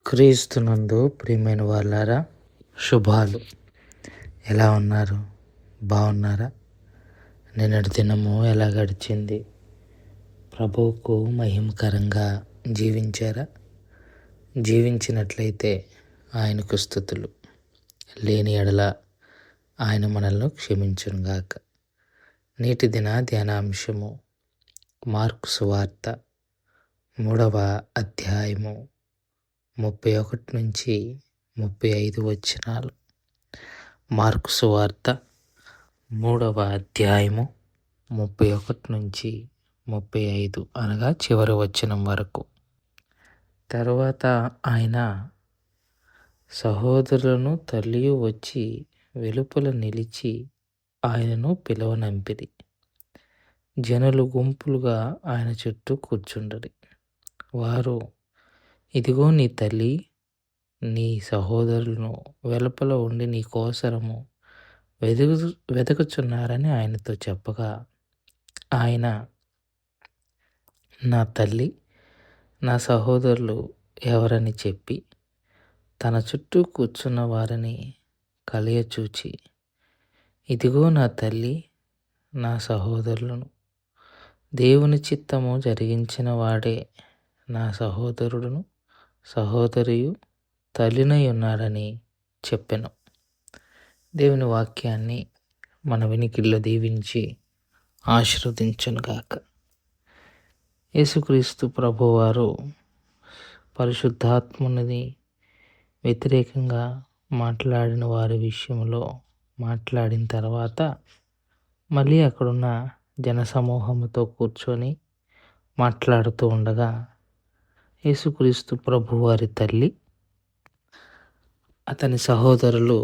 క్రీస్తునందు ప్రియమైన వాళ్ళారా, శుభాలు. ఎలా ఉన్నారు? బాగున్నారా? నిన్నటి దినము ఎలా గడిచింది? ప్రభువుకు మహిమకరంగా జీవించారా? జీవించినట్లయితే ఆయనకు స్తుతులు. లేని ఎడల ఆయన మనల్ని క్షమించునుగాక. నేటి దిన ధ్యానాంశము మార్కు సువార్త 3వ అధ్యాయము 31 నుంచి 35 వచనాలు. మార్కు సువార్త 3వ అధ్యాయము 31 నుంచి 35 అనగా చివరి వచనం వరకు. తరువాత ఆయన సహోదరులను తల్లియు వచ్చి వెలుపల నిలిచి ఆయనను పిలువనంపిరి. జనులు గుంపులుగా ఆయన చుట్టూ కూర్చుండరి. వారు, ఇదిగో నీ తల్లి, నీ సహోదరులను వెలుపల ఉండి నీ కోసరము వెతుకుచున్నారని ఆయనతో చెప్పగా, ఆయన, నా తల్లి, నా సహోదరులు ఎవరని చెప్పి తన చుట్టూ కూర్చున్న వారిని కలియచూచి, ఇదిగో నా తల్లి, నా సహోదరులను, దేవుని చిత్తము జరిగించిన వాడే నా సహోదరుడును సహోదరియు తల్లినై ఉన్నారని చెప్పెను. దేవుని వాక్యాన్ని మన వినికిడిలో దీవించి ఆశీర్వదించునుగాక. యేసుక్రీస్తు ప్రభువారు పరిశుద్ధాత్మని వ్యతిరేకంగా మాట్లాడిన వారి విషయంలో మాట్లాడిన తర్వాత మళ్ళీ అక్కడున్న జనసమూహంతో కూర్చొని మాట్లాడుతూ ఉండగా, యేసుక్రీస్తు ప్రభువారి తల్లి, అతని సహోదరులు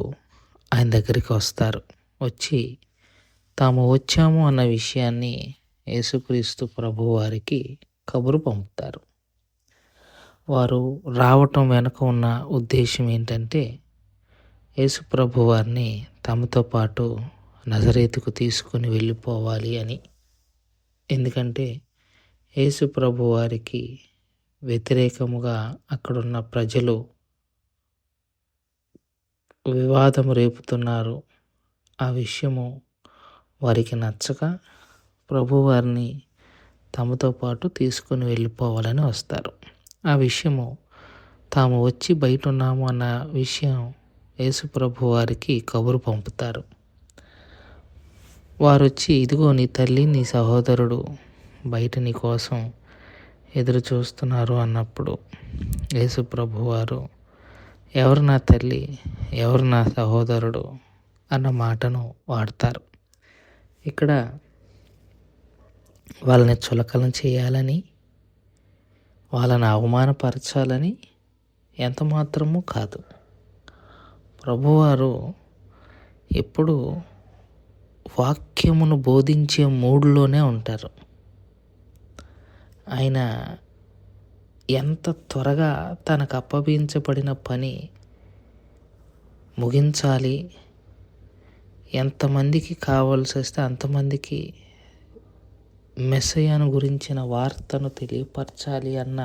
ఆయన దగ్గరికి వస్తారు. వచ్చి తాము వచ్చాము అన్న విషయాన్ని యేసుక్రీస్తు ప్రభువారికి కబురు పంపుతారు. వారు రావటం వెనుక ఉన్న ఉద్దేశం ఏంటంటే, యేసు ప్రభువారిని తమతో పాటు నజరేతుకు తీసుకొని వెళ్ళిపోవాలి అని. ఎందుకంటే యేసు ప్రభువారికి వ్యతిరేకముగా అక్కడున్న ప్రజలు వివాదము రేపుతున్నారు. ఆ విషయము వారికి నచ్చక ప్రభువారిని తమతో పాటు తీసుకొని వెళ్ళిపోవాలని వస్తారు. ఆ విషయము తాము వచ్చి బయట ఉన్నాము అన్న విషయం యేసు ప్రభువారికి కబురు పంపుతారు. వారు వచ్చి, ఇదిగో నీ తల్లి, నీ సహోదరుడు బయట నీ కోసం ఎదురు చూస్తున్నారు అన్నప్పుడు యేసు ప్రభువారు, ఎవరు నా తల్లి, ఎవరు నా సహోదరుడు అన్న మాటను వాడతారు. ఇక్కడ వాళ్ళని చులకన చేయాలని, వాళ్ళని అవమానపరచాలని ఎంత మాత్రమూ కాదు. ప్రభువారు ఎప్పుడు వాక్యమును బోధించే మూడ్లోనే ఉంటారు. ఆయన ఎంత త్వరగా తనకు అప్పగించబడిన పని ముగించాలి, ఎంతమందికి కావాల్సి వస్తే అంతమందికి మెస్సయ్యను గురించిన వార్తను తెలియపరచాలి అన్న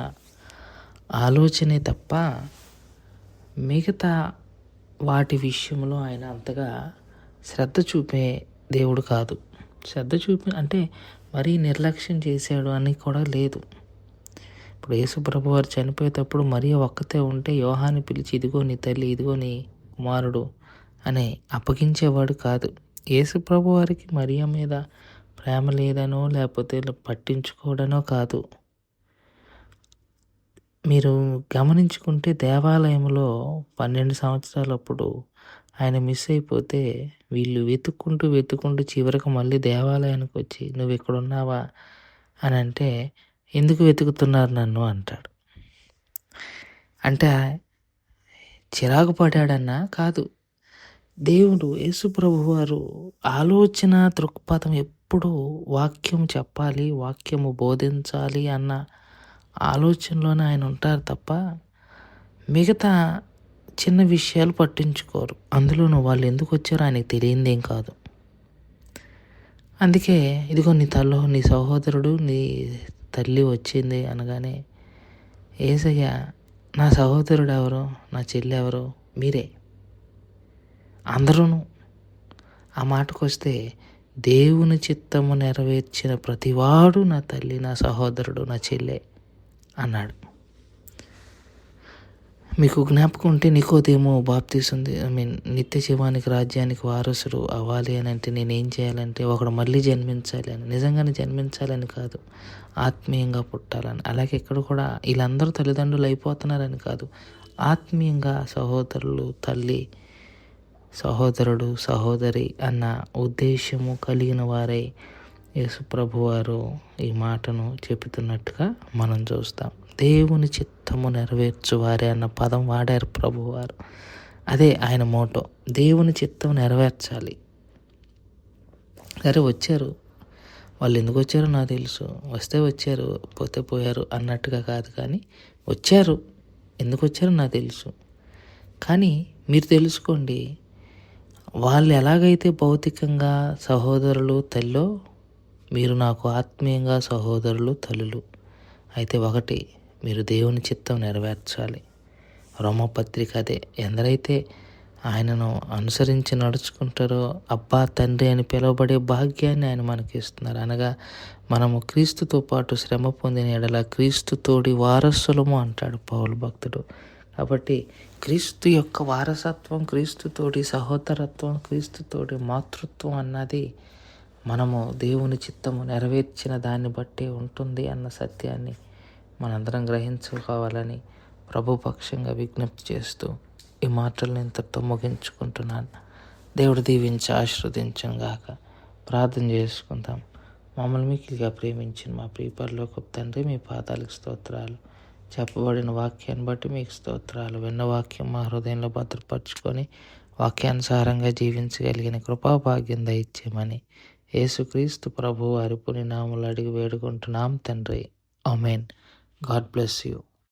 ఆలోచనే తప్ప మిగతా వాటి విషయంలో ఆయన అంతగా శ్రద్ధ చూపే దేవుడు కాదు. శ్రద్ధ అంటే మరీ నిర్లక్ష్యం చేశాడు అని కూడా లేదు. ఇప్పుడు యేసు ప్రభువారు చనిపోయేటప్పుడు మరియ ఒక్కతే ఉంటే యోహాన్ని పిలిచి, ఇదిగో నీ తల్లి, ఇదిగో నీ కుమారుడు అని అప్పగించేవాడు కాదు. యేసు ప్రభువారికి మరియ మీద ప్రేమ లేదనో లేకపోతే పట్టించుకోవడనో కాదు. మీరు గమనించుకుంటే దేవాలయంలో 12 సంవత్సరాలప్పుడు ఆయన మిస్ అయిపోతే వీళ్ళు వెతుక్కుంటూ చివరికి మళ్ళీ దేవాలయానికి వచ్చి, నువ్వు ఇక్కడ ఉన్నావా అని అంటే, ఎందుకు వెతుకుతున్నారు నన్ను అంటాడు. అంటే చిరాకు పడ్డాడన్నా కాదు. దేవుడు యేసు ప్రభువారు ఆలోచన దృక్పథం ఎప్పుడూ వాక్యం చెప్పాలి, వాక్యము బోధించాలి అన్న ఆలోచనలోనే ఆయన ఉంటారు తప్ప మిగతా చిన్న విషయాలు పట్టించుకోరు. అందులోనూ వాళ్ళు ఎందుకు వచ్చారో ఆయనకు తెలియందేం కాదు. అందుకే ఇదిగో నీ సహోదరుడు, నీ తల్లి వచ్చింది అనగానే యేసయ్య నా సహోదరుడు ఎవరు, నా చెల్లి ఎవరు? మీరే అందరూను. ఆ మాటకొస్తే దేవుని చిత్తము నెరవేర్చిన ప్రతివాడు నా తల్లి, నా సహోదరుడు, నా చెల్లె అన్నాడు. మీకు జ్ఞాపకం ఉంటే నికోదేము బాప్తీసం నిత్య జీవానికి రాజ్యానికి వారసుడు అవ్వాలి అని అంటే నేనేం చేయాలంటే ఒకడు మళ్ళీ జన్మించాలి అని. నిజంగానే జన్మించాలని కాదు, ఆత్మీయంగా పుట్టాలని. అలాగే ఇక్కడ కూడా వీళ్ళందరూ తల్లిదండ్రులు అయిపోతున్నారని కాదు, ఆత్మీయంగా సహోదరులు, తల్లి, సహోదరుడు, సహోదరి అన్న ఉద్దేశము కలిగిన వారై యేసు ప్రభువారు ఈ మాటను చెబుతున్నట్టుగా మనం చూస్తాం. దేవుని చిత్తము నెరవేర్చువారే అన్న పదం వాడారు ప్రభువారు. అదే ఆయన మోటో, దేవుని చిత్తం నెరవేర్చాలి. సరే వచ్చారు, వాళ్ళు ఎందుకు వచ్చారో నాకు తెలుసు, వస్తే వచ్చారు పోతే పోయారు అన్నట్టుగా కాదు, కానీ వచ్చారు, ఎందుకు వచ్చారో నాకు తెలుసు. కానీ మీరు తెలుసుకోండి, వాళ్ళు ఎలాగైతే భౌతికంగా సహోదరులు తల్లో, మీరు నాకు ఆత్మీయంగా సహోదరులు తల్లులు. అయితే ఒకటి, మీరు దేవుని చిత్తం నెరవేర్చాలి. రోమపత్రిక అదే, ఎందరైతే ఆయనను అనుసరించి నడుచుకుంటారో అబ్బా తండ్రి అని పిలువబడే భాగ్యాన్ని ఆయన మనకి ఇస్తున్నారు. అనగా మనము క్రీస్తుతో పాటు శ్రమ పొందిన ఎడల క్రీస్తు తోడి వారసులము అంటాడు పౌలు భక్తుడు. కాబట్టి క్రీస్తు యొక్క వారసత్వం, క్రీస్తుతోటి సహోదరత్వం, క్రీస్తుతోటి మాతృత్వం అన్నది మనము దేవుని చిత్తము నెరవేర్చిన దాన్ని బట్టే ఉంటుంది అన్న సత్యాన్ని మనందరం గ్రహించుకోవాలని ప్రభుపక్షంగా విజ్ఞప్తి చేస్తూ ఈ మాటలను ఇంతటితో ముగించుకుంటున్నాను. దేవుడు దీవించి ఆశీర్వదించుగాక. ప్రార్థన చేసుకుందాం. మమ్మల్ని మిక్కిలిగా ప్రేమించిన మా ప్రియ పరలోకపు తండ్రి, మీ పాదాలకు స్తోత్రాలు. చెప్పబడిన వాక్యాన్ని బట్టి మీకు స్తోత్రాలు. విన్న వాక్యం మా హృదయంలో భద్రపరుచుకొని వాక్యానుసారంగా జీవించగలిగిన కృపాభాగ్యం దయచేయమని యేసుక్రీస్తు ప్రభు వారి పుణ్యనామములు అడిగి వేడుకుంటున్నాం తండ్రి. ఆమేన్. God bless you.